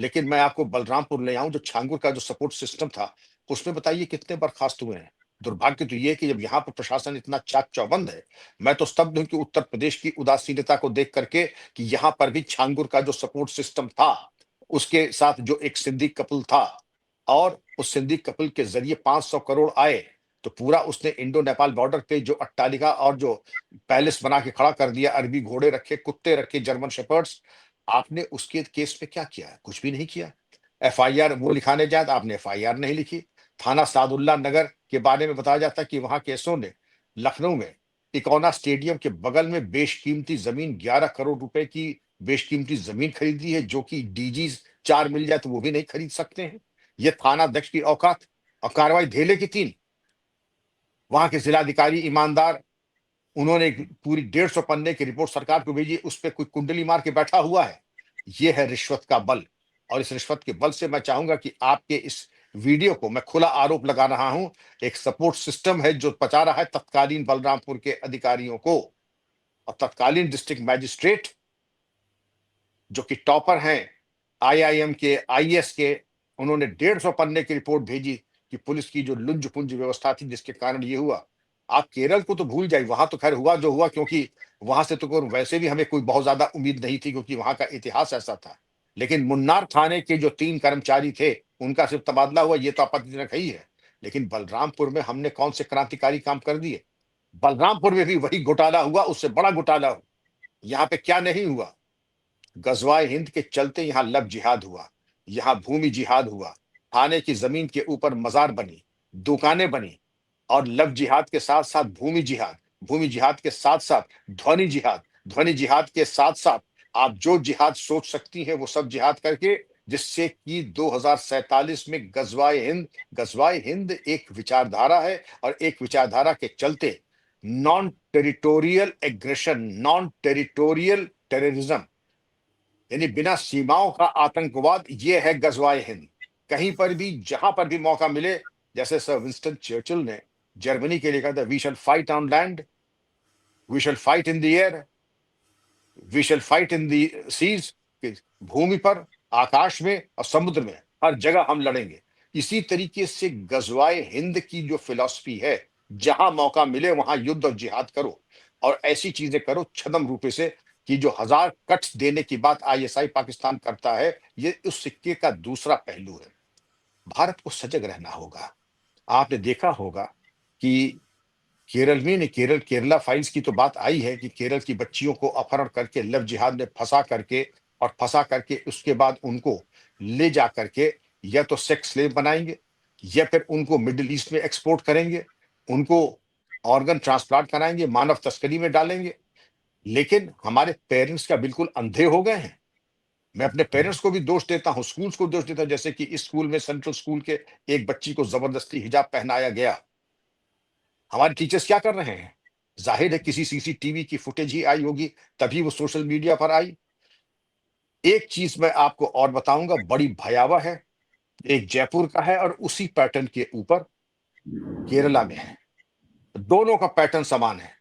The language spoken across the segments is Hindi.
लेकिन मैं आपको बलरामपुर ले आऊं, जो छांगुर का जो सपोर्ट सिस्टम था, उसमें बताइए कितने बर्खास्त हुए हैं। दुर्भाग्य तो ये है कि जब यहाँ पर प्रशासन इतना चाक चौबंद है, मैं तो स्तब्ध हूं कि उत्तर प्रदेश की उदासीनता को देख करके, कि यहाँ पर भी छांगुर का जो सपोर्ट सिस्टम था, उसके साथ जो एक सिंधी कपल था, और उस सिंधी कपल के जरिए 500 करोड़ आए, तो पूरा उसने इंडो नेपाल बॉर्डर पे जो अट्टालिका और जो पैलेस बना के खड़ा कर दिया, अरबी घोड़े रखे, कुत्ते रखे, जर्मन शेपर्ड्स। आपने उसके केस पे क्या किया? कुछ भी नहीं किया। एफआईआर वो लिखाने जाए तो आपने एफआईआर नहीं लिखी। थाना सादुल्ला नगर के बारे में बताया जाता है कि वहां केसों ने लखनऊ में इकोना स्टेडियम के बगल में बेशकीमती जमीन, 11 करोड़ रुपए की बेशकीमती जमीन खरीदी है, जो कि डीजी 4 मिल जाए तो वो भी नहीं खरीद सकते हैं। ये थाना अध्यक्ष की औकात। और कार्रवाई धेले की 3। वहां के जिलाधिकारी ईमानदार, उन्होंने एक पूरी 150 पन्ने की रिपोर्ट सरकार को भेजी, उस पर कोई कुंडली मार के बैठा हुआ है। ये है रिश्वत का बल। और इस रिश्वत के बल से मैं चाहूंगा कि आपके इस वीडियो को मैं खुला आरोप लगा रहा हूं, एक सपोर्ट सिस्टम है जो पचा रहा है तत्कालीन बलरामपुर के अधिकारियों को। और तत्कालीन डिस्ट्रिक्ट मैजिस्ट्रेट, जो कि टॉपर हैं आईआईएम के, आईएएस के, उन्होंने 150 पन्ने की रिपोर्ट भेजी कि पुलिस की जो लुंज पुंज व्यवस्था थी जिसके कारण ये हुआ। आप केरल को तो भूल जाइए, वहां तो खैर हुआ जो हुआ, क्योंकि वहां से तो वैसे भी हमें कोई बहुत ज्यादा उम्मीद नहीं थी, क्योंकि वहां का इतिहास ऐसा था। लेकिन मुन्नार थाने के जो 3 कर्मचारी थे, उनका सिर्फ तबादला हुआ, ये तो आपत्तिजनक ही है। लेकिन बलरामपुर में हमने कौन से क्रांतिकारी काम कर दिए? बलरामपुर में भी वही घोटाला हुआ, उससे बड़ा घोटाला हुआ। यहाँ पे क्या नहीं हुआ? गजवाए हिंद के चलते यहाँ लव जिहाद हुआ, यहाँ भूमि जिहाद हुआ, थाने की जमीन के ऊपर मजार बनी, दुकानें बनी। और लव जिहाद के साथ साथ भूमि जिहाद, भूमि जिहाद के साथ साथ ध्वनि जिहाद, ध्वनि जिहाद के साथ साथ आप जो जिहाद सोच सकती हैं वो सब जिहाद करके, जिससे कि 2047 में गजवाए हिंद एक विचारधारा है, और एक विचारधारा के चलते non territorial aggression, non territorial terrorism, यानी बिना सीमाओं का आतंकवाद, ये है गजवाए हिंद। कहीं पर भी जहां पर भी मौका मिले, जैसे सर विंस्टन चर्चिल ने जर्मनी के लिए कहा था, we shall fight on land, we shall fight in the air, we shall fight in the seas. भूमि पर, आकाश में और समुद्र में, हर जगह हम लड़ेंगे। इसी तरीके से गजवाए हिंद की जो फिलॉसफी है, जहां मौका मिले वहां युद्ध और जिहाद करो, और ऐसी चीजें करो छदम रूपे से, कि जो 1000 कट्स देने की बात आईएसआई पाकिस्तान करता है, ये उस सिक्के का दूसरा पहलू है। भारत को सजग रहना होगा। आपने देखा होगा कि केरल में ने केरला फाइल्स की तो बात आई है, कि केरल की बच्चियों को अपहरण करके लव जिहाद में फंसा करके उसके बाद उनको ले जा करके या तो सेक्स स्लेव बनाएंगे, या फिर उनको मिडिल ईस्ट में एक्सपोर्ट करेंगे, उनको ऑर्गन ट्रांसप्लांट कराएंगे, मानव तस्करी में डालेंगे। लेकिन हमारे पेरेंट्स क्या बिल्कुल अंधे हो गए हैं? मैं अपने पेरेंट्स को भी दोष देता हूं, स्कूल्स को दोष देता हूं, जैसे कि इस स्कूल में, सेंट्रल स्कूल के एक बच्ची को जबरदस्ती हिजाब पहनाया गया। हमारे टीचर्स क्या कर रहे हैं? जाहिर है किसी सीसीटीवी की फुटेज ही आई होगी, तभी वो सोशल मीडिया पर आई। एक चीज मैं आपको और बताऊंगा, बड़ी भयावह है। एक जयपुर का है और उसी पैटर्न के ऊपर केरला में है। दोनों का पैटर्न समान है।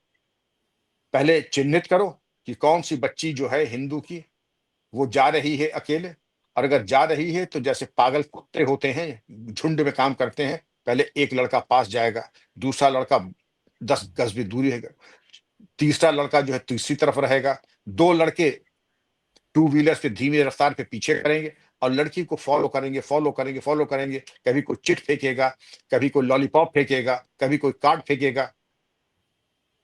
पहले चिन्हित करो कि कौन सी बच्ची जो है हिंदू की, वो जा रही है अकेले। और अगर जा रही है तो जैसे पागल कुत्ते होते हैं, झुंड में काम करते हैं, पहले एक लड़का पास जाएगा, दूसरा लड़का 10 गज भी दूरी है, तीसरा लड़का जो है तीसरी तरफ रहेगा, 2 लड़के टू व्हीलर से धीमी रफ्तार पे पीछे करेंगे, और लड़की को फॉलो करेंगे। कभी कोई चिट फेंकेगा, कभी कोई लॉलीपॉप फेंकेगा, कभी कोई कार्ड फेंकेगा।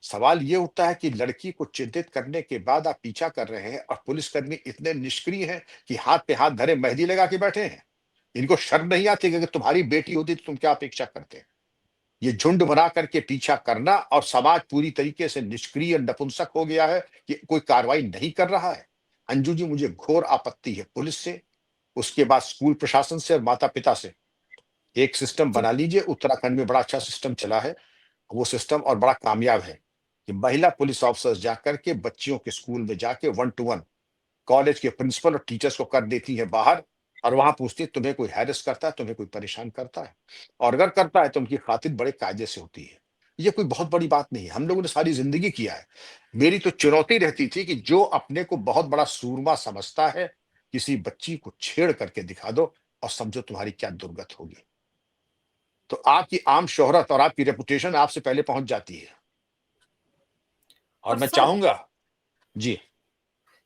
सवाल ये उठता है कि लड़की को चिंतित करने के बाद आप पीछा कर रहे हैं, और पुलिसकर्मी इतने निष्क्रिय हैं कि हाथ पे हाथ धरे मेहंदी लगा के बैठे हैं। इनको शर्म नहीं आती कि अगर तुम्हारी बेटी होती तो तुम क्या अपेक्षा करते? ये झुंड बना करके पीछा करना, और समाज पूरी तरीके से निष्क्रिय नपुंसक हो गया है कि कोई कार्रवाई नहीं कर रहा है। अंजू जी, मुझे घोर आपत्ति है पुलिस से, उसके बाद स्कूल प्रशासन से और माता पिता से। एक सिस्टम जी। बना लीजिए, उत्तराखंड में बड़ा अच्छा सिस्टम चला है वो सिस्टम, और बड़ा कामयाब है, कि महिला पुलिस ऑफिसर्स जाकर के बच्चियों के स्कूल में जाके 1-to-1 कॉलेज के प्रिंसिपल और टीचर्स को कर देती है बाहर, और वहां पूछती है तुम्हें कोई हैरेस करता है, तुम्हें कोई परेशान करता है, और अगर करता है तो उनकी खातिर बड़े कायदे से होती है। ये कोई बहुत बड़ी बात नहीं है, हम लोगों ने सारी जिंदगी किया है। मेरी तो चुनौती रहती थी कि जो अपने को बहुत बड़ा सूरमा समझता है, किसी बच्ची को छेड़ करके दिखा दो और समझो तुम्हारी क्या दुर्गत होगी। तो आपकी आम शोहरत और आपकी रेपुटेशन आपसे पहले पहुंच जाती है। और और मैं सर, चाहूंगा। जी।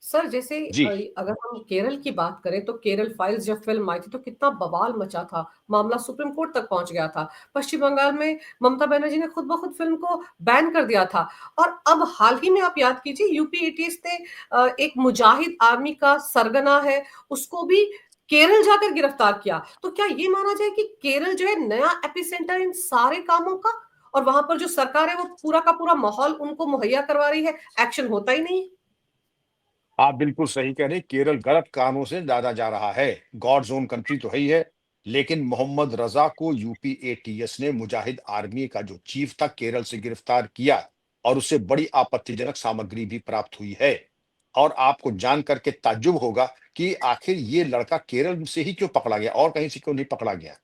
सर जैसे जी। अगर हम केरल की बात करें तो केरल फाइल्स जब फिल्म आई थी तो कितना बवाल मचा था, मामला सुप्रीम कोर्ट तक पहुंच गया था। पश्चिम बंगाल में ममता बनर्जी ने खुद ब खुद फिल्म को बैन कर दिया था। और अब हाल ही में आप याद कीजिए, यूपी एटीएस ने एक मुजाहिद आर्मी का सरगना है, उसको भी केरल जाकर गिरफ्तार किया। तो क्या ये माना जाए कि केरल जो है नया एपिसेंटर इन सारे कामों का, और वहां पर जो सरकार है वो पूरा का पूरा माहौल उनको मुहैया करवा रही है, एक्शन होता ही नहीं? आप बिल्कुल सही कह रहे हैं, केरल गलत कामों से ज्यादा जा रहा है। गॉड जोन कंट्री तो है ही है, लेकिन मोहम्मद रजा को यूपी एटीएस ने मुजाहिद आर्मी का जो चीफ था केरल से गिरफ्तार किया, और उससे बड़ी आपत्तिजनक सामग्री भी प्राप्त हुई है। और आपको जान करके ताज्जुब होगा कि आखिर ये लड़का केरल से ही क्यों पकड़ा गया और कहीं से क्यों नहीं पकड़ा गया।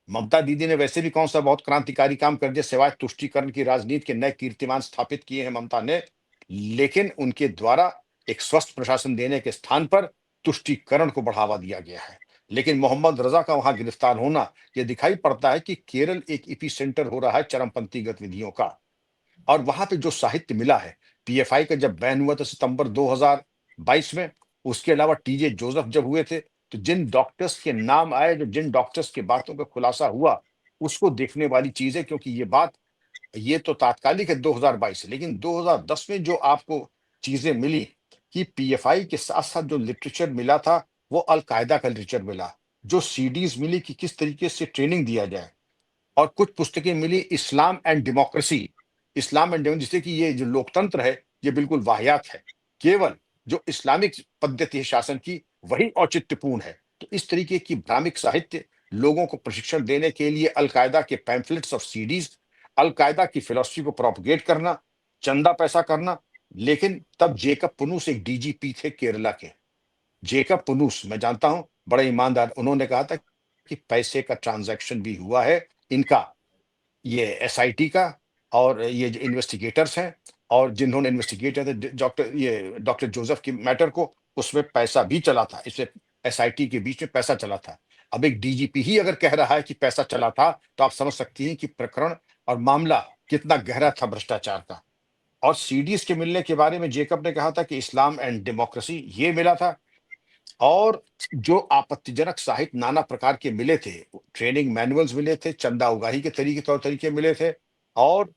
ममता दीदी ने वैसे भी कौन सा बहुत क्रांतिकारी काम कर दिया, सिवाय तुष्टीकरण की राजनीति के नए कीर्तिमान स्थापित किए हैं ममता ने। लेकिन उनके द्वारा एक स्वस्थ प्रशासन देने के स्थान पर तुष्टीकरण को बढ़ावा दिया गया है। लेकिन मोहम्मद रजा का वहां गिरफ्तार होना, यह दिखाई पड़ता है कि केरल एक इपी सेंटर हो रहा है चरमपंथी गतिविधियों का। और वहां पे जो साहित्य मिला है, पीएफआई का जब बैन हुआ था सितंबर 2022 में, उसके अलावा टीजे जोसेफ जब हुए थे, तो जिन डॉक्टर्स के नाम आए, जो जिन डॉक्टर्स की बातों का खुलासा हुआ, उसको देखने वाली चीज है। क्योंकि ये बात, ये तो तात्कालिक है 2022 से, लेकिन 2010 में जो आपको चीजें मिली कि पीएफआई के साथ साथ जो लिटरेचर मिला था, वो अल कायदा का लिटरेचर मिला। जो सीडीज मिली कि किस तरीके से ट्रेनिंग दिया जाए, और कुछ पुस्तकें मिली Islam and democracy. Islam and democracy, जिससे कि ये जो लोकतंत्र है, ये बिल्कुल वाहियात है। केवल जो इस्लामिक पद्धति है शासन की, वही औचित्यपूर्ण है। तो इस तरीके की भ्रामिक साहित्य लोगों को प्रशिक्षण देने के लिए अलकायदा के पैम्फलेट्स और सीडीज, अलकायदा की फिलोसफी को प्रोपगेट करना, चंदा पैसा करना। लेकिन तब जेकब पुनूस एक डीजीपी थे केरला के। जेकब पुनूस, मैं जानता हूं, बड़े ईमानदार, उन्होंने कहा था कि पैसे का ट्रांजैक्शन भी हुआ है इनका, ये एसआईटी का, और ये जो इन्वेस्टिगेटर्स हैं, और जिन्होंने इन्वेस्टिगेट थे डॉक्टर जोसेफ के मैटर को, उसमें पैसा भी चला था, इसमें एसआईटी के बीच में पैसा चला था। अब एक डीजीपी ही अगर कह रहा है कि पैसा चला था, तो आप समझ सकती हैं कि प्रकरण और मामला कितना गहरा था भ्रष्टाचार का। और सीडीज के मिलने के बारे में जेकब ने कहा था कि इस्लाम एंड डेमोक्रेसी ये मिला था। और जो आपत्तिजनक साहित्य नाना प्रकार के मिले थे, ट्रेनिंग मैनुअल्स मिले थे, चंदा उगाही के तरीके तौर तरीके मिले थे। और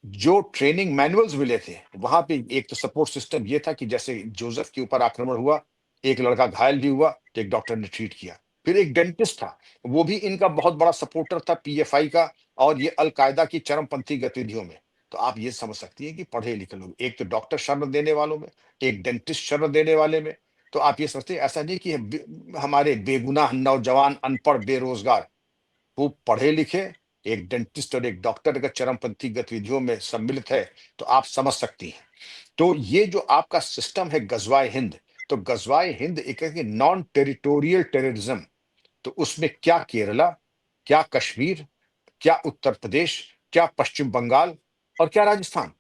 जो ट्रेनिंग मैनुअल्स मिले थे, वहां पे एक तो सपोर्ट सिस्टम ये था कि जैसे जोसेफ के ऊपर आक्रमण हुआ, एक लड़का घायल भी हुआ, तो एक डॉक्टर ने ट्रीट किया। फिर एक डेंटिस्ट था, वो भी इनका बहुत बड़ा सपोर्टर था पीएफआई का, और ये अलकायदा की चरमपंथी गतिविधियों में। तो आप ये समझ सकती हैं कि पढ़े लिखे लोग, एक तो डॉक्टर शरण देने वालों में, एक डेंटिस्ट शरण देने वाले में। तो आप ये समझते हैं, ऐसा नहीं कि हमारे बेगुनाह नौजवान अनपढ़ बेरोजगार, वो पढ़े लिखे, एक डेंटिस्ट और एक डॉक्टर अगर चरमपंथी गतिविधियों में सम्मिलित है, तो आप समझ सकती हैं। तो ये जो आपका सिस्टम है गजवाए हिंद, तो गजवाए हिंद एक नॉन टेरिटोरियल टेररिज्म। तो उसमें क्या केरला, क्या कश्मीर, क्या उत्तर प्रदेश, क्या पश्चिम बंगाल, और क्या राजस्थान,